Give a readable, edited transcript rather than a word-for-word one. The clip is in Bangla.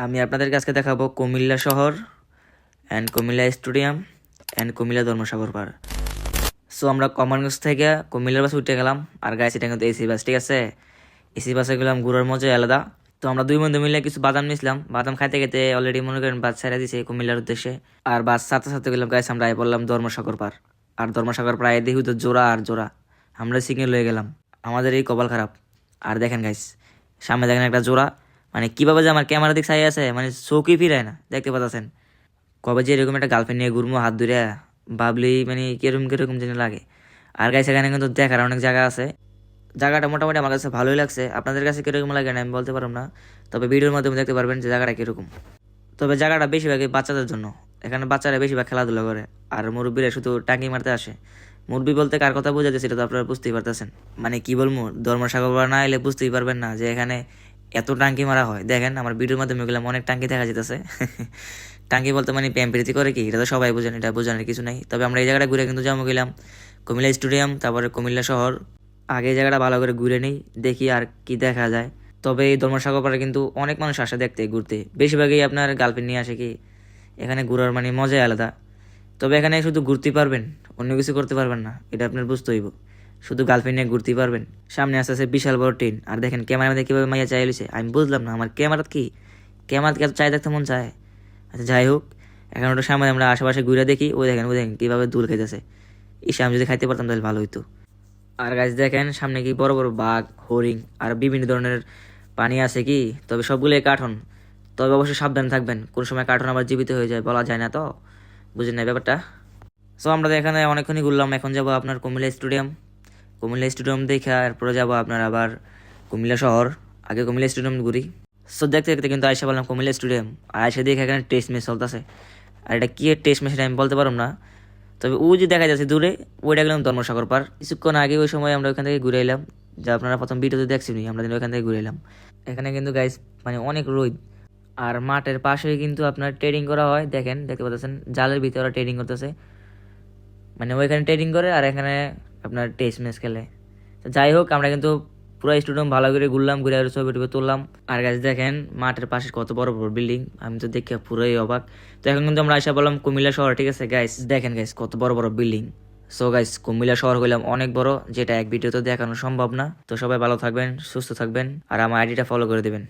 আমি আপনাদের কাছে দেখাবো কুমিল্লা শহর and Comilla stadium and Comilla Dharmasagar park. So আমরা কমানগঞ্জ থেকে কুমিল্লার বাসে উঠে গেলাম। আর গাইস, এটা কিন্তু এসি বাস, ঠিক আছে? এসি বাসে গেলাম, ঘুরার মজা আলাদা। তো আমরা দুই বন্ধু মিলে কিছু বাদাম নিয়েছিলাম, বাদাম খাইতে খেতে অলরেডি মনে করেন বাস ছেড়ে দিছে কুমিল্লার উদ্দেশ্যে। আর বাস সাথে সাথে গেলাম গাইস, আমরা বললাম ধর্মসাগর পার। আর ধর্মসাগর প্রায় দেখি তো জোড়া আর জোড়া, আমরা সিগন্যাল হয়ে গেলাম। আমাদের এই কপাল খারাপ। আর দেখেন গাইস, সামনে দেখেন একটা জোড়া, মানে কিভাবে যে আমার ক্যামেরা দিক চাই আছে, মানে চৌকি ফিরায় না, দেখতে পাচ্ছেন? কবে যে এরকম একটা গার্লফ্রেন্ড নিয়ে ঘুরবো হাত ধরে, ভাবলি মানে কিরকম কিরকম যেন লাগে। আর গাইস, এখানে কিন্তু দেখার অনেক জায়গা আছে। জায়গাটা মোটামুটি আমার কাছে ভালোই লাগছে। আপনাদের কাছে কিরকম লাগে না আমি বলতে পারবো না, তবে ভিডিওর মাধ্যমে দেখতে পারবেন যে জায়গাটা কিরকম। তবে জায়গাটা বেশিরভাগই বাচ্চাদের জন্য, এখানে বাচ্চারা বেশিরভাগ খেলাধুলা করে। আর মুরব্বীরা শুধু টাঙ্কি মারতে আসে। মুরব্বী বলতে কার কথা বোঝাচ্ছে সেটা তো আপনারা বুঝতেই পারতেছেন। মানে কি বলবো, ধর্মসাগর না এলে বুঝতেই পারবেন না যে এখানে এত টাঙ্কি মারা হয়। দেখেন আমার ভিডিওর মাধ্যমে গেলাম, অনেক টাঙ্কি দেখা যেতেছে। টাঙ্কি বলতে মানে প্যাম্পিরিতি করে কি, এটা তো সবাই বোঝেন, এটা বোঝানোর কিছু নাই। তবে আমরা এই জায়গাটা ঘুরে কিন্তু যাবো গেলাম কুমিল্লা স্টেডিয়াম, তারপরে কুমিল্লা শহর। আগে এই জায়গাটা ভালো করে ঘুরে নেই, দেখি আর কি দেখা যায়। তবে এই ধর্মসাগর পাড়ে কিন্তু অনেক মানুষ আসে দেখতে ঘুরতে, বেশিরভাগই আপনার গার্লফ্রেন্ড নিয়ে আসে। কি এখানে ঘোরার মানে মজাই আলাদা। তবে এখানে শুধু ঘুরতেই পারবেন, অন্য কিছু করতে পারবেন না, এটা আপনার বুঝতে হইব। শুধু গার্লফ্রেন্ড নিয়ে ঘুরতেই পারবেন। সামনে আস্তে আস্তে বিশাল বড় ট্রেন। আর দেখেন ক্যামেরার মধ্যে কীভাবে মাইয়া চাই লইছে, আমি বুঝলাম না আমার ক্যামেরাত কি, ক্যামেরাত এত চাই দেখতে মন চায়। আচ্ছা যাই হোক, এখন ওটা সামনে আমরা আশেপাশে ঘুরে দেখি। ওই দেখেন কীভাবে দুল খাইতেছে। ইসে আমি যদি খাইতে পারতাম তাহলে ভালো হইতো। আর গাছ দেখেন সামনে কি বড় বড় বাঘ, হরিণ আর বিভিন্ন ধরনের পানি আছে কি, তবে সবগুলোই কার্টুন। তবে অবশ্যই সাবধানে থাকবেন, কোন সময় কার্টুন আবার জীবিত হয়ে যায় বলা যায় না, তো বুঝেন না ব্যাপারটা। সো আমরা এখানে অনেকক্ষণই ঘুরলাম, এখন যাব আপনার কুমিল্লা স্টেডিয়াম। কুমিল্লা স্টেডিয়াম দেখে এরপরে যাবো আপনার আবার কুমিল্লা শহর। আগে কুমিল্লা স্টেডিয়াম ঘুরি। সো দেখতে দেখতে কিন্তু আইসা বললাম কুমিল্লা স্টেডিয়াম। আর এসে দেখে এখানে টেস্ট ম্যাচ চলতেছে। আর এটা কি টেস্ট ম্যাচ আমি বলতে পারলাম না, তবে ও যে দেখা যাচ্ছে দূরে, ওইটা গেলাম ধর্মসাগর পার। কিছুক্ষণ আগে ওই সময় আমরা ওইখান থেকে ঘুরে এলাম, যা আপনারা প্রথম ভিডিওতে দেখছিনি, আমরা ওইখান থেকে ঘুরে এলাম। এখানে কিন্তু গাইস মানে অনেক রোদ। আর মাঠের পাশেই কিন্তু আপনার ট্রেডিং করা হয়, দেখেন দেখতে পাচ্ছেন জালের ভিতরে ওরা ট্রেডিং করতেছে। মানে ওইখানে ট্রেডিং করে আর এখানে আপনার টেস্ট ম্যাচ খেলে। তো যাই হোক, আমরা কিন্তু পুরো স্টেডিয়াম ভালো করে ঘুরলাম, ঘুরে আর ছবি টবি তুললাম। আর গাছ দেখেন মাঠের পাশে কত বড় বড় বিল্ডিং, আমি তো দেখে পুরোই অবাক। তো এখন কিন্তু আমরা আসা বললাম কুমিল্লা শহর, ঠিক আছে গাইস? দেখেন গাইস কত বড় বড় বিল্ডিং। সো গাইস, কুমিল্লা শহর হইলাম অনেক বড়, যেটা এক ভিডিওতে দেখানো সম্ভব না। তো সবাই ভালো থাকবেন, সুস্থ থাকবেন, আর আমার আইডিটা ফলো করে দিবেন।